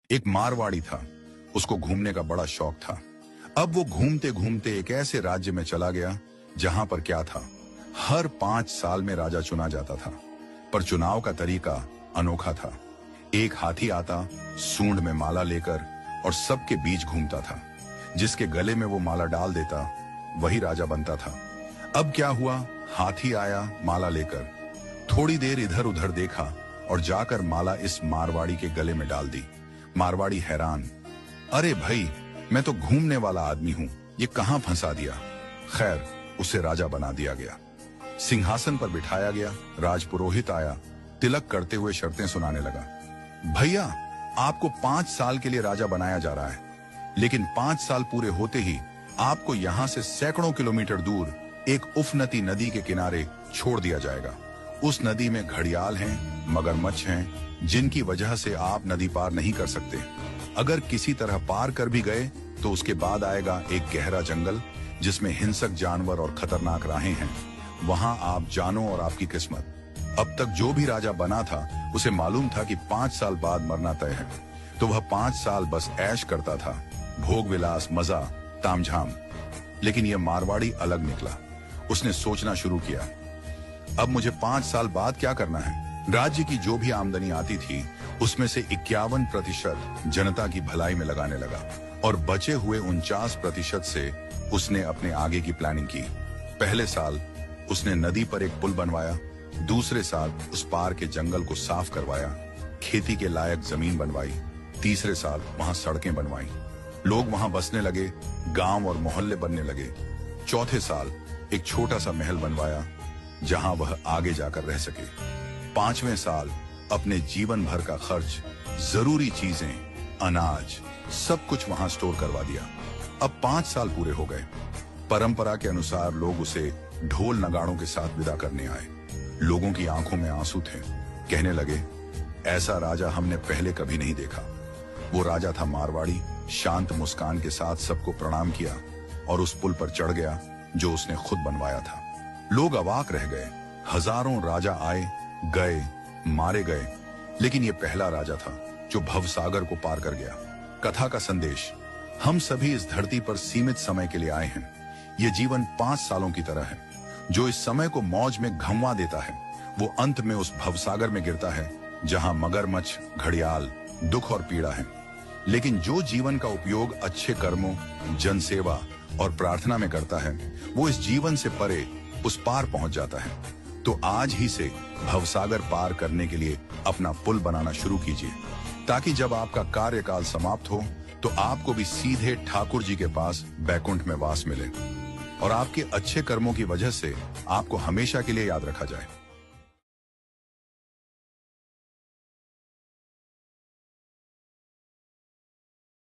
एक मारवाड़ी था, उसको घूमने का बड़ा शौक था। अब वो घूमते घूमते एक ऐसे राज्य में चला गया जहां पर क्या था, हर 5 साल में राजा चुना जाता था, पर चुनाव का तरीका अनोखा था। एक हाथी आता, सूंड में माला लेकर, और सबके बीच घूमता था। जिसके गले में वो माला डाल देता वही राजा बनता था। अब क्या हुआ, हाथी आया माला लेकर, थोड़ी देर इधर उधर देखा और जाकर माला इस मारवाड़ी के गले में डाल दी। मारवाड़ी हैरान, अरे भाई, मैं तो घूमने वाला आदमी हूं, ये कहां फंसा दिया। खैर, उसे राजा बना दिया गया, सिंहासन पर बिठाया गया। राजपुरोहित आया, तिलक करते हुए शर्तें सुनाने लगा। भैया, आपको 5 साल के लिए राजा बनाया जा रहा है, लेकिन 5 साल पूरे होते ही आपको यहां से सैकड़ों किलोमीटर दूर एक उफनती नदी के किनारे छोड़ दिया जाएगा। उस नदी में घड़ियाल हैं, मगरमच्छ हैं, जिनकी वजह से आप नदी पार नहीं कर सकते। अगर किसी तरह पार कर भी गए तो उसके बाद आएगा एक गहरा जंगल जिसमें हिंसक जानवर और खतरनाक राहें हैं। वहां आप जानो और आपकी किस्मत। अब तक जो भी राजा बना था उसे मालूम था कि 5 साल बाद मरना तय है, तो वह 5 साल बस ऐश करता था, भोग विलास, मजा, तामझाम। लेकिन यह मारवाड़ी अलग निकला। उसने सोचना शुरू किया, अब मुझे 5 साल बाद क्या करना है। राज्य की जो भी आमदनी आती थी उसमें से 51% जनता की भलाई में लगाने लगा, और बचे हुए 49% से उसने अपने आगे की प्लानिंग की। पहले साल उसने नदी पर एक पुल बनवाया, दूसरे साल उस पार के जंगल को साफ करवाया, खेती के लायक जमीन बनवाई, तीसरे साल वहां सड़कें बनवाई, लोग वहां बसने लगे, गांव और मोहल्ले बनने लगे। चौथे साल एक छोटा सा महल बनवाया जहां वह आगे जाकर रह सके। 5वें साल अपने जीवन भर का खर्च, जरूरी चीजें, अनाज, सब कुछ वहां स्टोर करवा दिया। अब 5 साल पूरे हो गए। परंपरा के अनुसार लोग उसे ढोल नगाड़ों के साथ विदा करने आए। लोगों की आंखों में आंसू थे। कहने लगे, ऐसा राजा हमने पहले कभी नहीं देखा। वो राजा था मारवाड़ी, शांत मुस्कान के साथ सबको प्रणाम किया और उस पुल पर चढ़ गया जो उसने खुद बनवाया था। लोग अवाक रह गए। हजारों राजा आए गए, मारे गए, लेकिन ये पहला राजा था जो भवसागर को पार कर गया। कथा का संदेश, हम सभी इस धरती पर सीमित समय के लिए आए हैं। ये जीवन 5 सालों की तरह है। जो इस समय को मौज में घंवा देता है वो अंत में उस भवसागर में गिरता है जहां मगरमच्छ, घड़ियाल, दुख और पीड़ा है। लेकिन जो जीवन का उपयोग अच्छे कर्मों, जनसेवा और प्रार्थना में करता है वो इस जीवन से परे उस पार पहुंच जाता है। तो आज ही से भवसागर पार करने के लिए अपना पुल बनाना शुरू कीजिए, ताकि जब आपका कार्यकाल समाप्त हो तो आपको भी सीधे ठाकुर जी के पास बैकुंठ में वास मिले और आपके अच्छे कर्मों की वजह से आपको हमेशा के लिए याद रखा जाए।